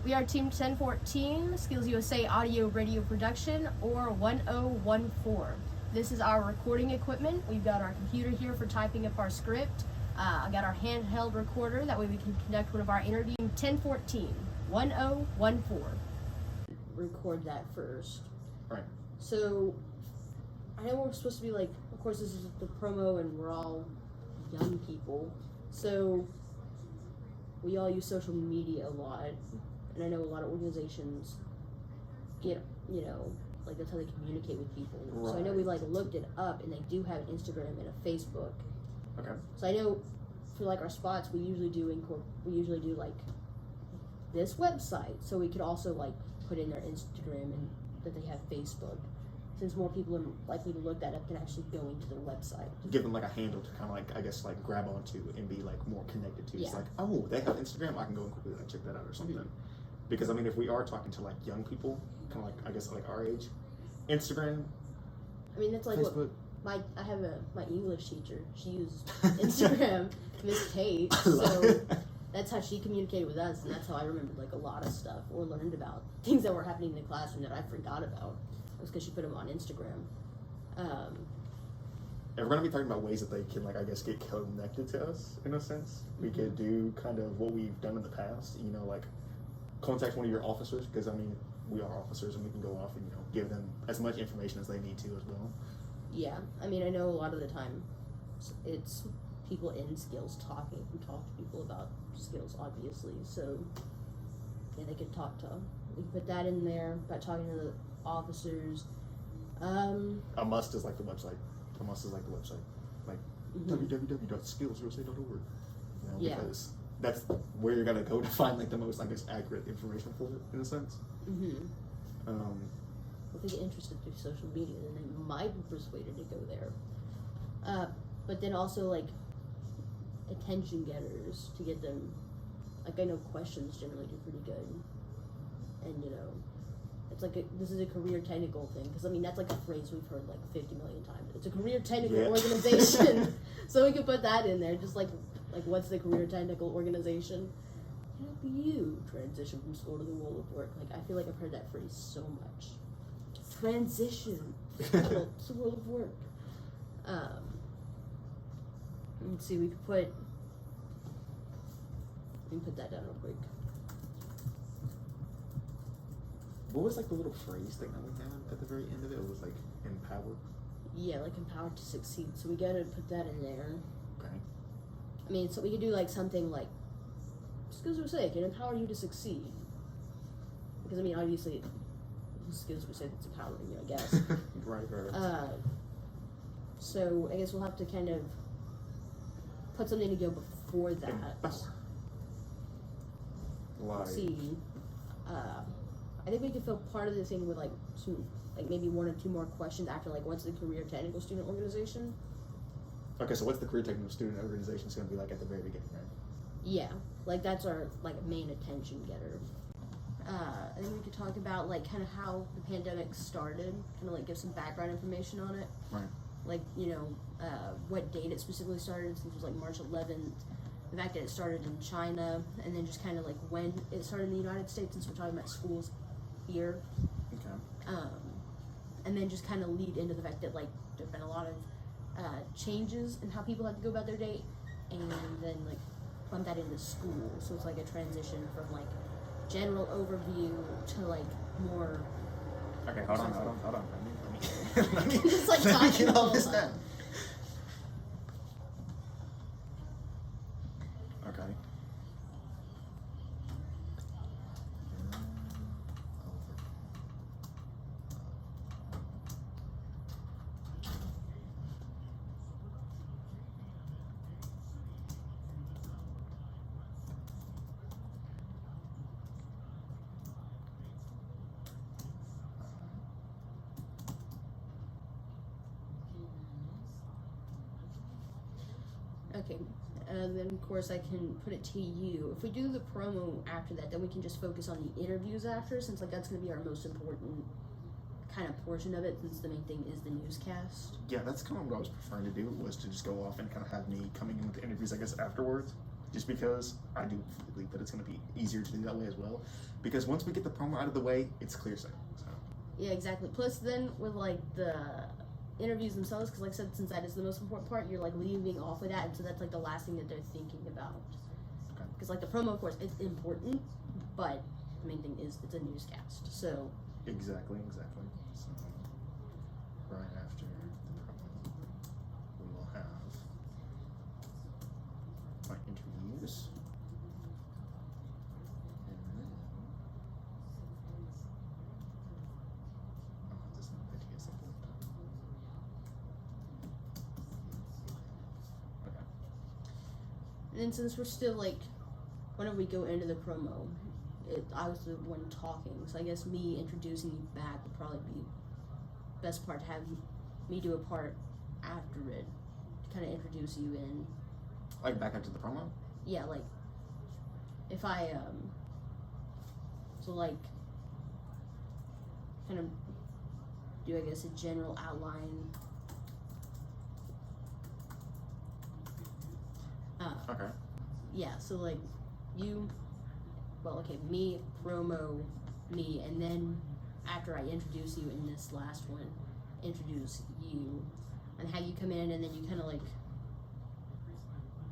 We are Team 1014, SkillsUSA Audio Radio Production, or 1014. This is our recording equipment. We've got our computer here for typing up our script. I got our handheld recorder, that way we can conduct one of our interviews. 1014, 1014. Record that first. Right. So, I know we're supposed to be like, of course this is the promo and we're all young people, so we all use social media a lot. And I know a lot of organizations get, like that's how they communicate with people. Right. So I know we looked it up, and they do have an Instagram and a Facebook. Okay. So I know for our spots, we usually do this website. So we could also put in their Instagram and that they have Facebook. Since more people are likely to look that up than actually going to their website. Give them a handle to kind of grab onto and be more connected to. Yeah. It's oh, they have Instagram, I can go and quickly check that out or something. Mm-hmm. Because if we are talking to young people, kind of our age, Instagram. That's Facebook. What I have my English teacher. She used Instagram, Miss Kate. So that's how she communicated with us, and that's how I remembered a lot of stuff or learned about things that were happening in the classroom that I forgot about. It was because she put them on Instagram. And we're going to be talking about ways that they can, get connected to us, in a sense. Mm-hmm. We could do kind of what we've done in the past, contact one of your officers, because, we are officers, and we can go off and, give them as much information as they need to as well. Yeah, I know a lot of the time it's people in skills who talk to people about skills, obviously. So, yeah, they could we can put that in there by talking to the officers. A must is the website. A must is the website. Mm-hmm. www.skillsusa.org. Yeah. Because that's where you're gonna go to find the most, accurate information for it, in a sense. Mm-hmm. If they get interested through social media, then they might be persuaded to go there. But then also attention getters, to get them. I know questions generally do pretty good, and it's this is a career technical thing, because that's a phrase we've heard 50 million times. It's a career technical organization, so we could put that in there, just what's the career technical organization? Help you transition from school to the world of work. I feel I've heard that phrase so much. Transition to the world of work. Let's see, we can put that down real quick. What was the little phrase thing that we had at the very end of it? It was empowered. Yeah, empowered to succeed. So we gotta put that in there. Okay. So we could do something SkillsUSA can empower you to succeed. Because obviously, SkillsUSA that's empowering you, I guess. Right. So I guess we'll have to kind of put something to go before that. Let's see. I think we could fill part of the thing with some maybe one or two more questions after what's the career technical student organization? Okay, so what's the career technical student organization is going to be at the very beginning, right? Yeah, that's our main attention getter. And then we could talk about kind of how the pandemic started, kind of give some background information on it. Right. What date it specifically started, since it was March 11th. The fact that it started in China, and then just kind of when it started in the United States, since we're talking about schools here. Okay. And then just kind of lead into the fact that there've been a lot of changes in how people have to go about their day, and then bump that into school. So it's a transition from general overview to more. Okay, hold on. Let me just let me get all this down. Okay. Okay, then of course I can put it to you. If we do the promo after that, then we can just focus on the interviews after, since that's going to be our most important kind of portion of it, since the main thing is the newscast. Yeah, that's kind of what I was preferring to do, was to just go off and kind of have me coming in with the interviews, I guess, afterwards. just because I do believe that it's going to be easier to do that way as well. Because once we get the promo out of the way, it's clear sailing. So. Yeah, exactly. Plus, then with like the interviews themselves, because like I said, since that is the most important part, you're like leaving off with that, and so that's like the last thing that they're thinking about. Okay. Because like the promo, of course, it's important, but the main thing is it's a newscast. So Exactly. So right after the promo, we will have my interviews. And then this is not idea simple. Okay. and then since we're still like, whenever we go into the promo, I was the one talking, so I guess me introducing you back would probably be best part, to have me do a part after it to kind of introduce you in. Like back into the promo? Yeah, like if I so like kind of do, I guess, a general outline. Okay. Yeah, so like me, promo, me, and then after I introduce you in this last one, introduce you, and have you come in, and then you kind of like,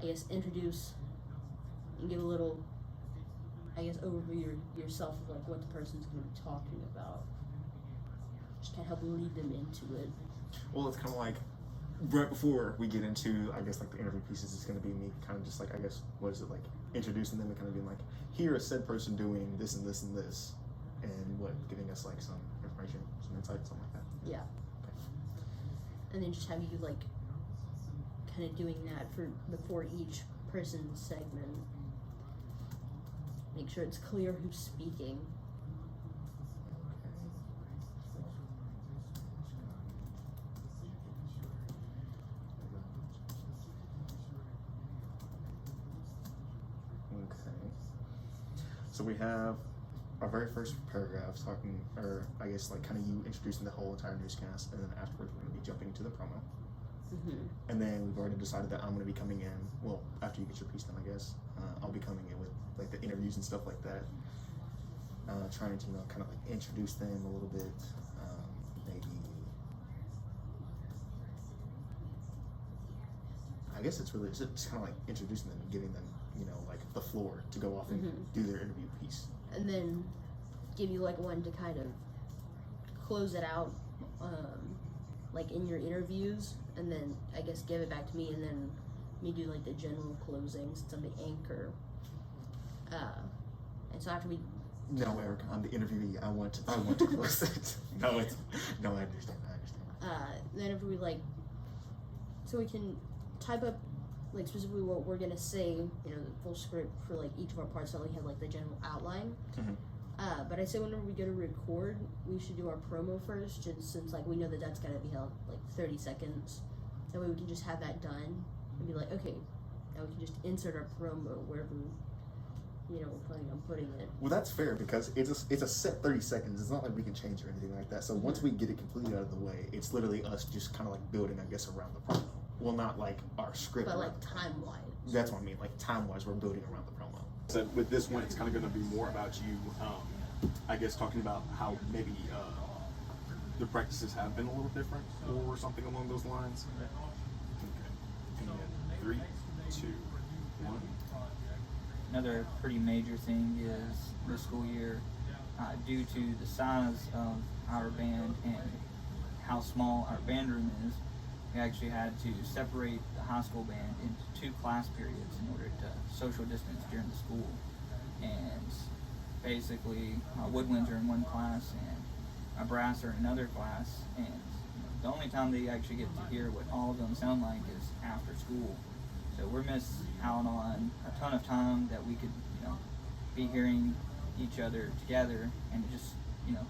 I guess, introduce and give a little, I guess, overview yourself of like what the person's going to be talking about. Just kind of help lead them into it. Well, it's kind of like right before we get into, I guess, like the interview pieces, it's going to be me kind of just like, I guess, what is it, like introducing them and kind of being like, here is said person doing this and this and this, and what, giving us like some information, some insight, something like that. Yeah. Okay. And then just have you like kind of doing that for before each person's segment. Make sure it's clear who's speaking. So we have our very first paragraph talking, or I guess like kind of you introducing the whole entire newscast, and then afterwards we're going to be jumping to the promo. Mm-hmm. And then we've already decided that I'm going to be coming in, well, after you get your piece done, I guess, I'll be coming in with like the interviews and stuff like that. Trying to, you know, kind of like introduce them a little bit, maybe, I guess it's really just kind of like introducing them and giving them, you know, like the floor to go off and do their interview piece. And then give you like one to kind of close it out, like in your interviews, and then I guess give it back to me, and then me do like the general closing since I'm the anchor. And so after we. No, Eric, I'm the interviewee. I want to close it. No, I understand. Then if we like, so we can type up like specifically what we're gonna say, you know, the full script for like each of our parts, so we have like the general outline. Mm-hmm. But I say whenever we go to record, we should do our promo first, just since like we know that that's gotta be held like 30 seconds. That way we can just have that done and be like, okay, now we can just insert our promo wherever, you know, we're planning on putting it. Well, that's fair because it's a set 30 seconds. It's not like we can change or anything like that. So once we get it completely out of the way, it's literally us just kind of like building, I guess, around the promo. Well, not like our script. But like time-wise. That's what I mean. Like time-wise, we're building around the promo. So with this one, it's kind of going to be more about you, I guess, talking about how maybe the practices have been a little different or something along those lines. Okay. And 3, 2, 1. Another pretty major thing is this school year, due to the size of our band and how small our band room is, we actually had to separate the high school band into 2 class periods in order to social distance during the school. And basically, my woodwinds are in one class and my brass are in another class. And the only time they actually get to hear what all of them sound like is after school. So we're missing out on a ton of time that we could, you know, be hearing each other together, and it just, you know,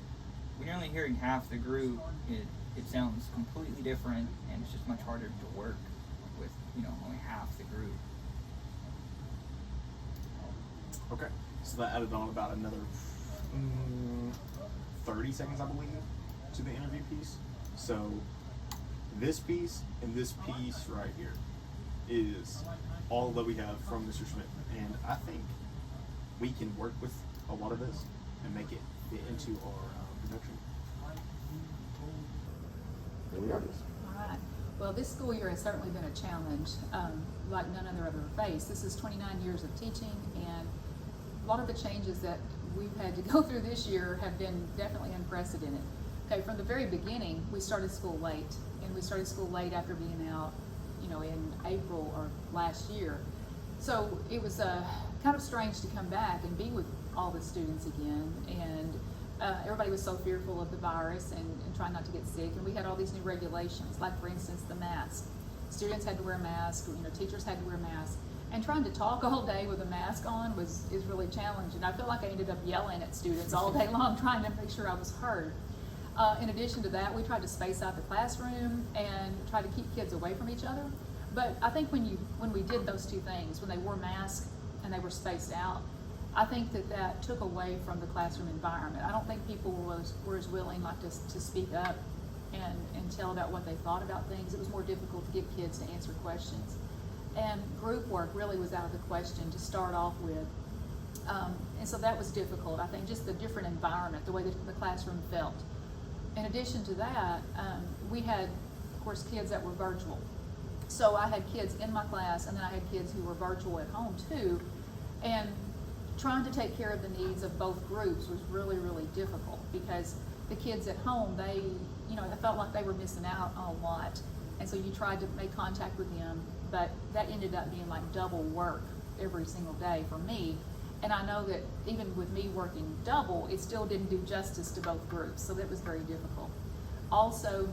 when you're only hearing half the group, it sounds completely different, and it's just much harder to work with, you know, only half the group. Okay. So that added on about another 30 seconds, I believe, to the interview piece. So this piece and this piece right here is all that we have from Mr. Schmidt. and I think we can work with a lot of this and make it fit into our production. There we are. All right. Well, this school year has certainly been a challenge, like none other I've ever faced. This is 29 years of teaching, and a lot of the changes that we've had to go through this year have been definitely unprecedented. Okay, from the very beginning, we started school late, and we started school late after being out, in April or last year. So it was kind of strange to come back and be with all the students again, and everybody was so fearful of the virus and trying not to get sick, and we had all these new regulations, like for instance the mask. Students had to wear a mask, teachers had to wear masks, and trying to talk all day with a mask on is really challenging. I feel like I ended up yelling at students all day long trying to make sure I was heard. In addition to that, we tried to space out the classroom and try to keep kids away from each other. But I think when we did those two things, when they wore masks and they were spaced out, I think that took away from the classroom environment. I don't think people were as willing to speak up and tell about what they thought about things. It was more difficult to get kids to answer questions. And group work really was out of the question to start off with. And so that was difficult. I think just the different environment, the way that the classroom felt. In addition to that, we had, of course, kids that were virtual. So I had kids in my class, and then I had kids who were virtual at home too. And trying to take care of the needs of both groups was really, really difficult, because the kids at home, they felt like they were missing out on a lot. And so you tried to make contact with them, but that ended up being like double work every single day for me. And I know that even with me working double, it still didn't do justice to both groups, so that was very difficult. Also,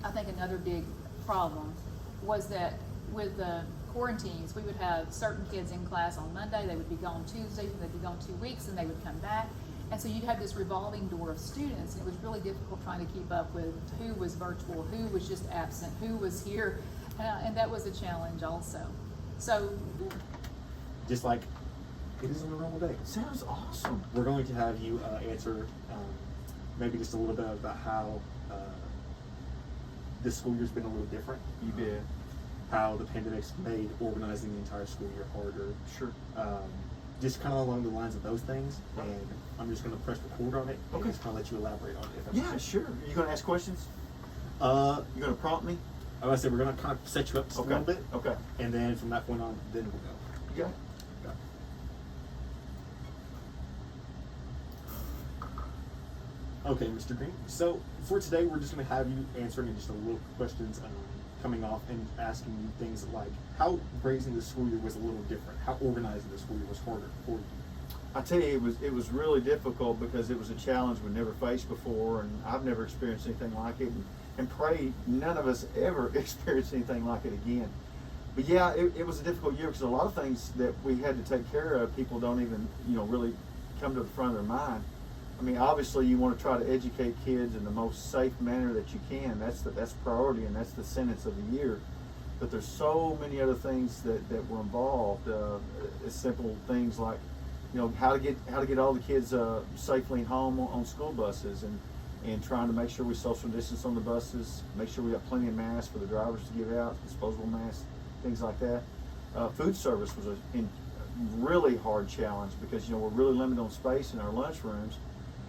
I think another big problem was that with the quarantines, we would have certain kids in class on Monday, they would be gone Tuesday, they'd be gone 2 weeks, and they would come back. And so you'd have this revolving door of students, and it was really difficult trying to keep up with who was virtual, who was just absent, who was here, and that was a challenge also. So, Just like it is on a normal day. Sounds awesome. We're going to have you answer maybe just a little bit about how this school year's been a little different. You bet. How the pandemic's made organizing the entire school year harder. Sure. Just kind of along the lines of those things, and I'm just going to press record on it and Okay. just kind of let you elaborate on it. If that's Yeah, okay. sure. You gonna ask questions? You gonna prompt me? Like I said, we're going to kind of set you up just a little bit, Okay. and then from that point on, then we'll go. You got it. Got it. Okay, Mr. Green. So for today, we're just going to have you answering just a little questions coming off and asking you things like how raising the school year was a little different, how organizing the school year was harder for you. I tell you, it was really difficult because it was a challenge we never faced before, and I've never experienced anything like it, and pray none of us ever experience anything like it again. But yeah, it was a difficult year because a lot of things that we had to take care of, people don't even really come to the front of their mind. I mean, obviously you want to try to educate kids in the most safe manner that you can. That's priority, and that's the sentence of the year. But there's so many other things that were involved. Simple things like, how to get all the kids safely home on school buses, and trying to make sure we social distance on the buses, make sure we got plenty of masks for the drivers to give out, disposable masks, things like that. Food service was a really hard challenge because we're really limited on space in our lunchrooms.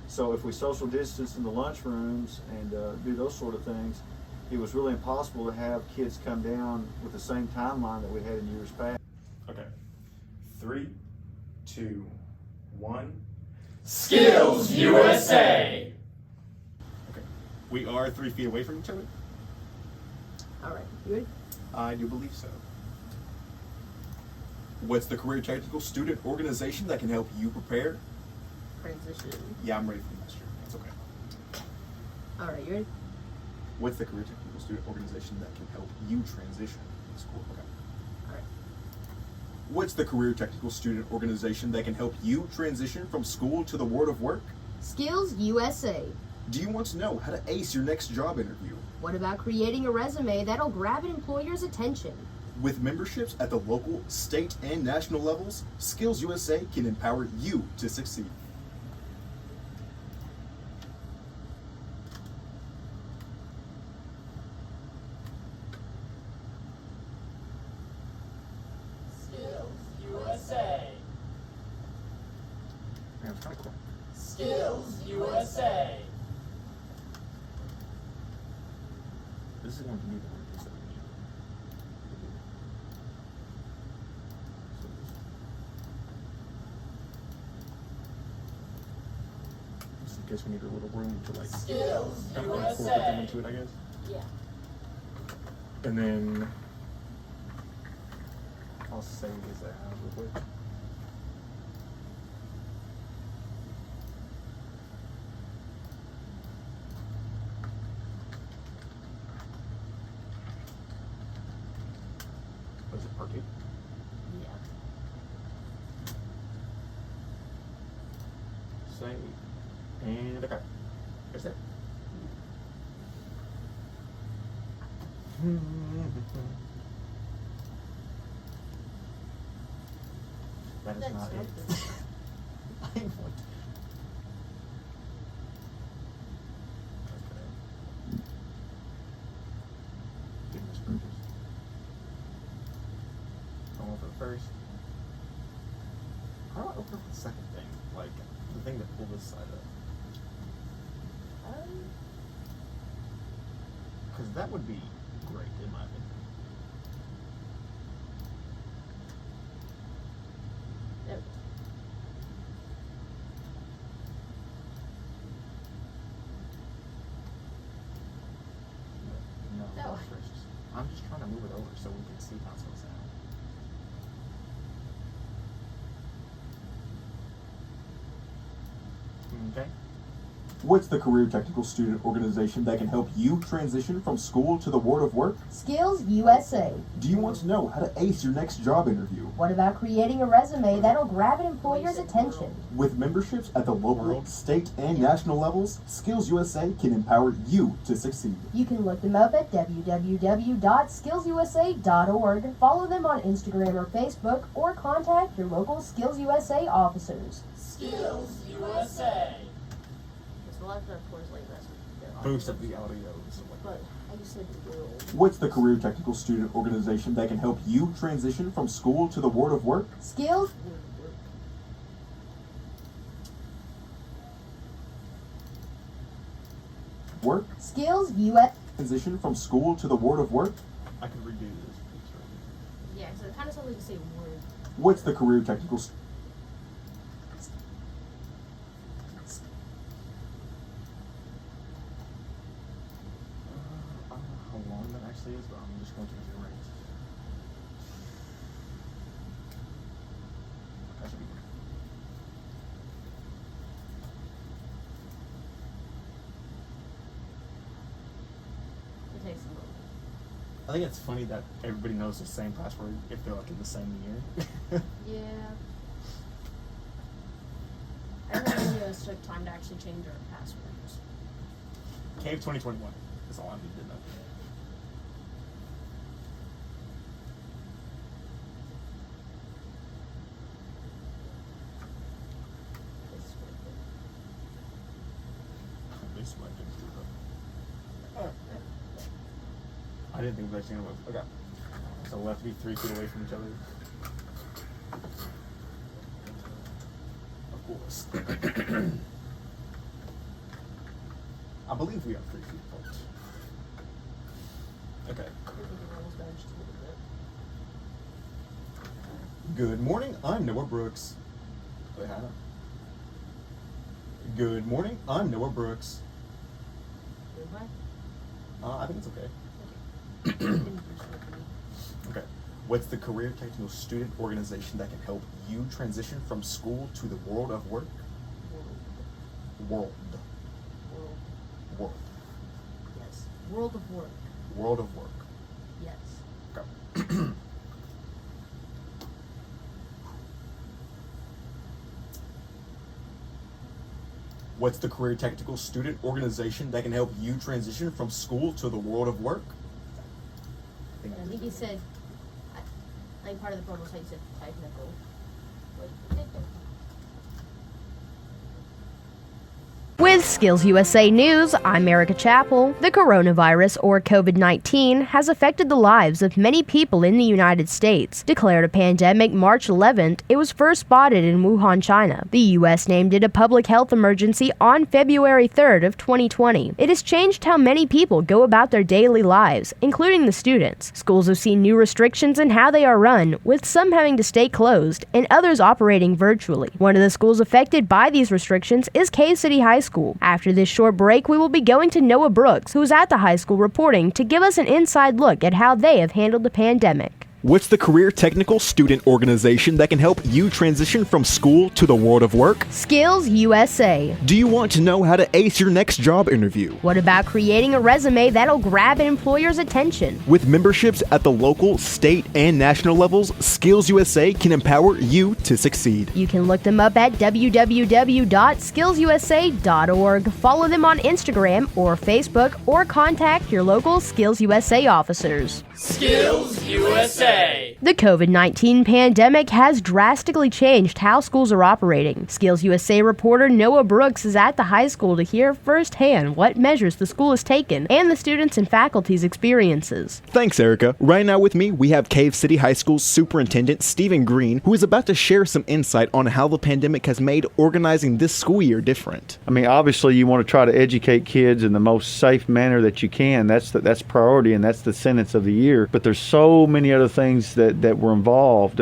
So if we social distance in the lunchrooms and do those sort of things, it was really impossible to have kids come down with the same timeline that we had in years past. Okay. 3, 2, 1. SkillsUSA! Okay. We are 3 feet away from each other. All right, you ready? I do believe so. What's the career technical student organization that can help you prepare? Transition. Yeah, I'm ready for the master. That's okay. All right, you ready? What's the career technical student organization that can help you transition in school? Okay. All right. What's the career technical student organization that can help you transition from school to the world of work? SkillsUSA. Do you want to know how to ace your next job interview? What about creating a resume that'll grab an employer's attention? With memberships at the local, state, and national levels, SkillsUSA can empower you to succeed. SkillsUSA! SkillsUSA. This is going to be the one that we need. Just in case we need a little room to like kind of like incorporate them into it, I guess. Yeah. And then I'll save as I have real quick. Was it part 2? Yeah. Save. And okay. There's it. That is That's not it. something. I want. Okay. Goodness gracious. Going for the first. How do I open up the second thing? Like the thing that pulled this side up. Because that would be great in my opinion. There we No, No. that's gracious. I'm just trying to move it over so we can see how it's going to sound. Okay. What's the Career Technical Student Organization that can help you transition from school to the world of work? SkillsUSA. Do you want to know how to ace your next job interview? What about creating a resume that'll grab an employer's attention? With memberships at the local, state, and national levels, SkillsUSA can empower you to succeed. You can look them up at www.skillsusa.org, follow them on Instagram or Facebook, or contact your local SkillsUSA officers. SkillsUSA. So we'll have to, of course, like that's Boost up the audio and stuff like But I just said world. What's the Career Technical Student Organization that can help you transition from school to the world of work? Skills. Work? SkillsUSA. Transition from school to the world of work? I could redo this piece right Yeah, so it kind of sounds like you say word. What's the Career Technical I don't know how long that actually is, but I'm just going to iterate. That should be good. It takes a moment. I think it's funny that everybody knows the same password if they're like in the same year. Yeah. I remember many of us took time to actually change our passwords. Cave 2021. That's all I need to know. This might be true. I didn't think we were actually gonna move. Okay. So we'll have to be 3 feet away from each other. Of course. I believe we are 3 feet apart. Okay. Good morning, I'm Noah Brooks. Say hi. Good morning, I'm Noah Brooks. Goodbye. I think it's okay. Okay. What's the Career Technical Student Organization that can help you transition from school to the world of work? World. Yes. World of work. World of work. Yes. Okay. What's the Career Technical Student Organization that can help you transition from school to the world of work? I think you said, I think part of the problem was how you said technical. Like, With Skills USA News, I'm Erica Chappell. The coronavirus, or COVID-19, has affected the lives of many people in the United States. Declared a pandemic March 11th, it was first spotted in Wuhan, China. The U.S. named it a public health emergency on February 3rd of 2020. It has changed how many people go about their daily lives, including the students. Schools have seen new restrictions in how they are run, with some having to stay closed and others operating virtually. One of the schools affected by these restrictions is Cave City High School. After this short break, we will be going to Noah Brooks, who is at the high school reporting, to give us an inside look at how they have handled the pandemic. What's the career technical student organization that can help you transition from school to the world of work? Skills USA. Do you want to know how to ace your next job interview? What about creating a resume that'll grab an employer's attention? With memberships at the local, state, and national levels, Skills USA can empower you to succeed. You can look them up at www.skillsusa.org. Follow them on Instagram or Facebook, or contact your local Skills USA officers. Skills USA. The COVID-19 pandemic has drastically changed how schools are operating. Skills USA reporter Noah Brooks is at the high school to hear firsthand what measures the school has taken and the students' and faculty's experiences. Thanks, Erica. Right now with me, we have Cave City High School's Superintendent Stephen Green, who is about to share some insight on how the pandemic has made organizing this school year different. I mean, obviously, you want to try to educate kids in the most safe manner that you can. That's priority, and that's the sentence of the year. But there's so many other things that were involved.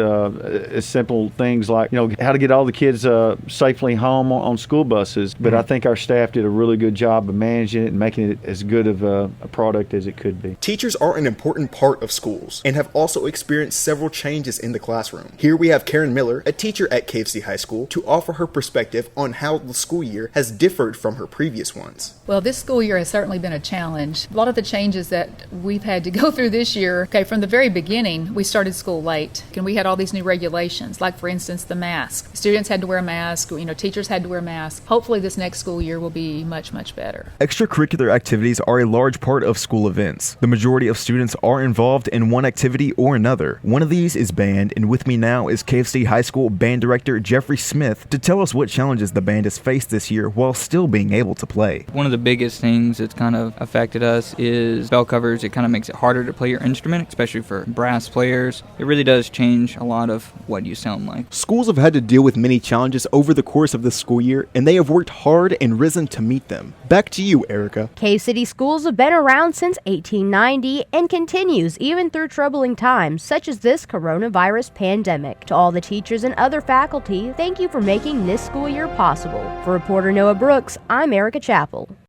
Simple things like, how to get all the kids safely home on school buses. But I think our staff did a really good job of managing it and making it as good of a product as it could be. Teachers are an important part of schools and have also experienced several changes in the classroom. Here we have Karen Miller, a teacher at Cave City High School, to offer her perspective on how the school year has differed from her previous ones. Well, this school year has certainly been a challenge. A lot of the changes that we've had to go through this year, from the very beginning, we started school late, and we had all these new regulations, like, for instance, the mask. Students had to wear a mask, teachers had to wear masks. Hopefully this next school year will be much, much better. Extracurricular activities are a large part of school events. The majority of students are involved in one activity or another. One of these is band, and with me now is Cave City High School band director Jeffrey Smith to tell us what challenges the band has faced this year while still being able to play. One of the biggest things that's kind of affected us is bell covers. It kind of makes it harder to play your instrument, especially for brass players. It really does change a lot of what you sound like. Schools have had to deal with many challenges over the course of the school year, and they have worked hard and risen to meet them. Back to you, Erica. Cave City schools have been around since 1890 and continues even through troubling times such as this coronavirus pandemic. To all the teachers and other faculty, thank you for making this school year possible. For reporter Noah Brooks, I'm Erica Chappell.